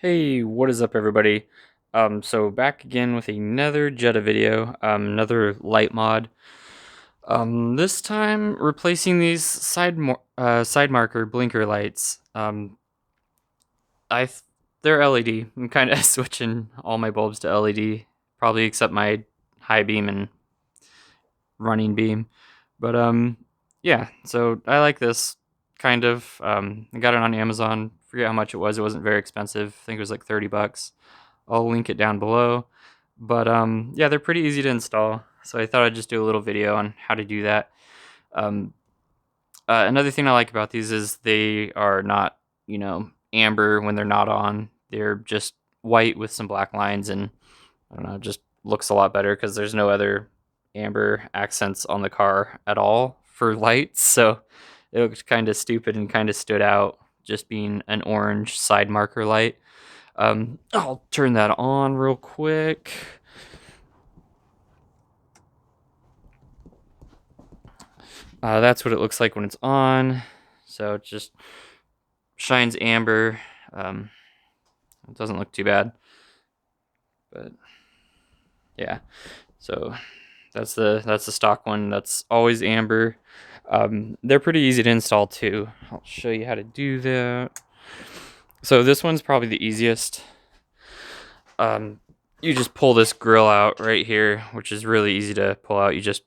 Hey, what is up everybody? So back again with another Jetta video, another light mod. This time replacing these side marker blinker lights. I they're LED. I'm kind of switching all my bulbs to LED, probably except my high beam and running beam. But yeah. So I like this kind of. I got it on Amazon. Forget how much it was. It wasn't very expensive. I think it was like 30 bucks. I'll link it down below. But yeah, they're pretty easy to install. So I thought I'd just do a little video on how to do that. Um, Another thing I like about these is they are not, amber when they're not on. They're just white with some black lines, and I don't know, it just looks a lot better because there's no other amber accents on the car at all for lights. So it looked kind of stupid and kind of stood out just being an orange side marker light. I'll turn that on real quick. That's what it looks like when it's on. So it just shines amber. It doesn't look too bad, but yeah. So that's the stock one. That's always amber. They're pretty easy to install too. I'll show you how to do that. So this one's probably the easiest. You just pull this grill out right here, which is really easy to pull out. You just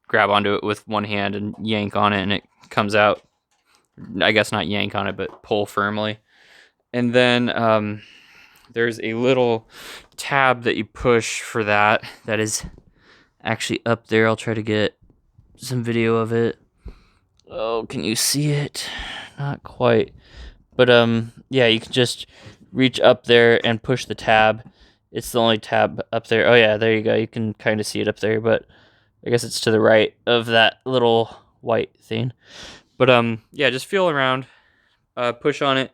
grab onto it with one hand and yank on it, and it comes out. I guess not yank on it, but pull firmly. And then there's a little tab that you push for that. That is actually up there. I'll try to get some video of it. Oh, can you see it? Not quite. But yeah, you can just reach up there and push the tab. It's the only tab up there. Oh yeah, there you go. You can kind of see it up there, but I guess it's to the right of that little white thing. But yeah, just feel around, push on it.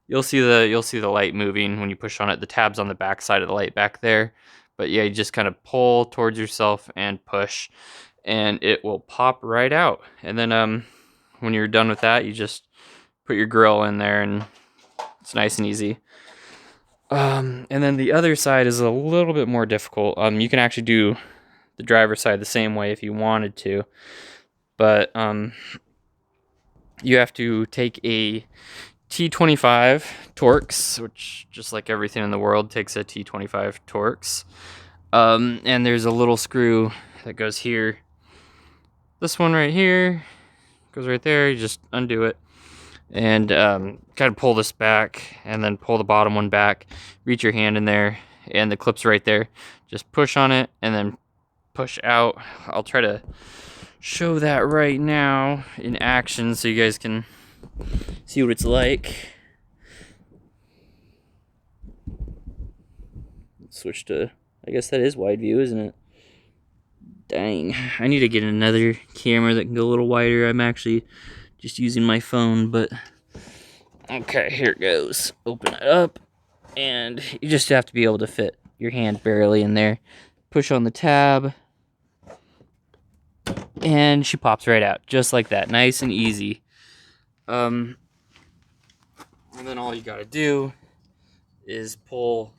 You'll see the light moving when you push on it. The tab's on the back side of the light back there. But yeah, you just kind of pull towards yourself and push, and it will pop right out. And then when you're done with that, you just put your grill in there, and it's nice and easy. And then the other side is a little bit more difficult. You can actually do the driver's side the same way if you wanted to, but you have to take a T25 Torx, which just like everything in the world takes a T25 Torx. And there's a little screw that goes here. This one right here goes right there. You just undo it and kind of pull this back, and then pull the bottom one back. Reach your hand in there, and the clip's right there. Just push on it, and then push out. I'll try to show that right now in action so you guys can see what it's like. Switch to, I guess that is wide view, isn't it? Dang, I need to get another camera that can go a little wider. I'm actually just using my phone, but okay, here it goes. Open it up, and you just have to be able to fit your hand barely in there. Push on the tab, and she pops right out, just like that. Nice and easy. And then all you gotta do is pull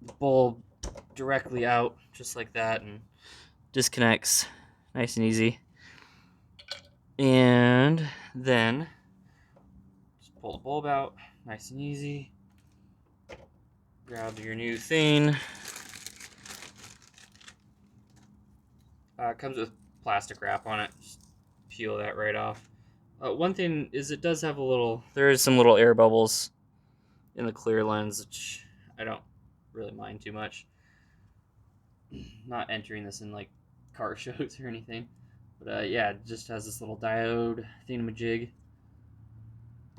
the bulb directly out, just like that, and disconnects nice and easy. And then just pull the bulb out, nice and easy. Grab your new thing. It comes with plastic wrap on it. Just peel that right off. One thing is it does have there is some little air bubbles in the clear lens, which I don't really mind too much. Not entering this in like car shows or anything. But yeah, it just has this little diode thingamajig.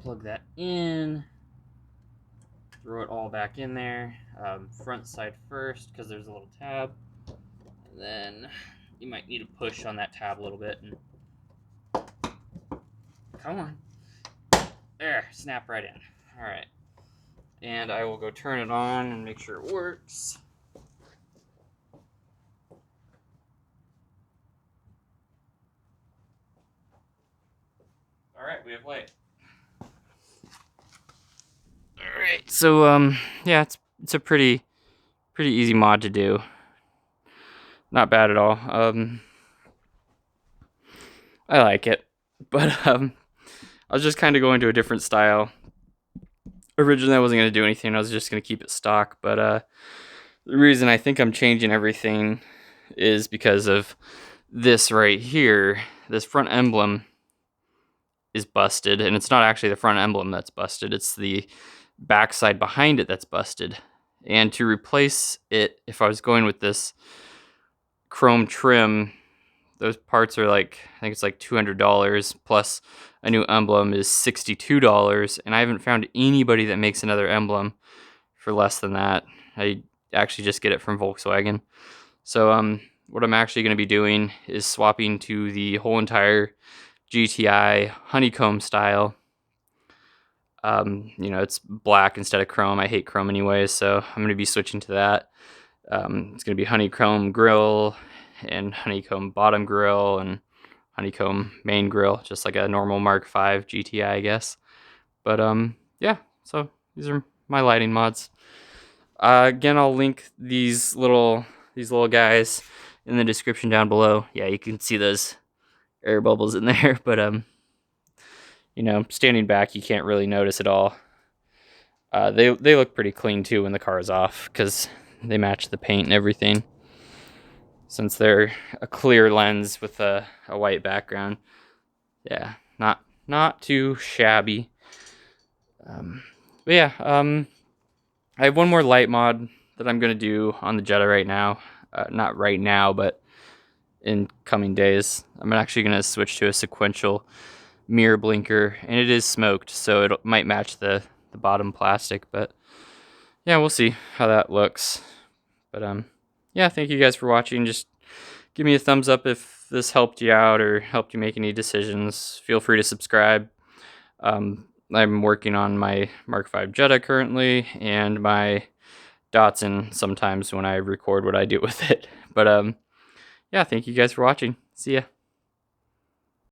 Plug that in. Throw it all back in there. Front side first, because there's a little tab. And then you might need to push on that tab a little bit. And come on. There, snap right in. Alright. And I will go turn it on and make sure it works. Alright, we have light. Alright. Alright, so yeah, it's a pretty easy mod to do. Not bad at all. I like it, but I was just kind of going to a different style. Originally, I wasn't going to do anything. I was just going to keep it stock, but the reason I think I'm changing everything is because of this right here. This front emblem is busted, and it's not actually the front emblem that's busted. It's the backside behind it that's busted. And to replace it, if I was going with this chrome trim, those parts are like, I think it's like $200 plus a new emblem is $62, and I haven't found anybody that makes another emblem for less than that. I actually just get it from Volkswagen. So what I'm actually going to be doing is swapping to the whole entire GTI honeycomb style. You know, it's black instead of chrome. I hate chrome anyways, so I'm going to be switching to that. It's going to be honeycomb grille and honeycomb bottom grille and honeycomb main grille, just like a normal Mark 5 GTI, I guess. But yeah, so these are my lighting mods. Again, I'll link these little guys in the description down below. Yeah, you can see those air bubbles in there, but you know, standing back, you can't really notice at all. They look pretty clean too when the car is off, because they match the paint and everything, since they're a clear lens with a white background. Yeah, not too shabby. But yeah, I have one more light mod that I'm gonna do on the Jetta right now. Not right now, but in coming days. I'm actually gonna switch to a sequential mirror blinker, and it is smoked, so it might match the bottom plastic, but yeah, we'll see how that looks. But yeah, thank you guys for watching. Just give me a thumbs up if this helped you out or helped you make any decisions. Feel free to subscribe. I'm working on my Mark 5 Jetta currently, and my Datsun sometimes when I record what I do with it. But yeah, thank you guys for watching. See ya.